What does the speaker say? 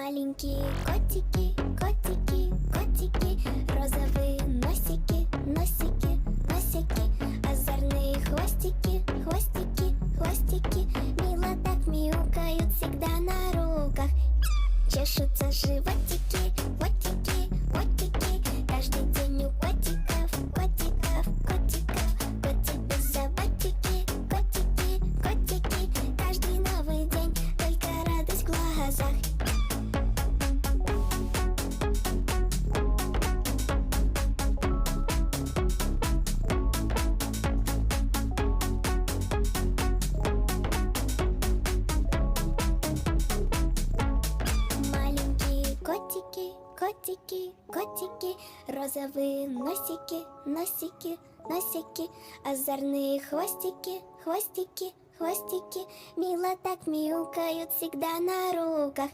Маленькие котики, котики, котики, розовые носики, носики, носики, озорные хвостики, хвостики, хвостики, мило так мяукают всегда на руках. Чешутся животики, котики, котики, каждый день у котиков, котиков, котиков, котик без заботики, котики, котики, каждый новый день только радость в глазах. Котики, котики, котики, розовые носики, носики, носики, озорные хвостики, хвостики, хвостики, мило так мяукают всегда на руках.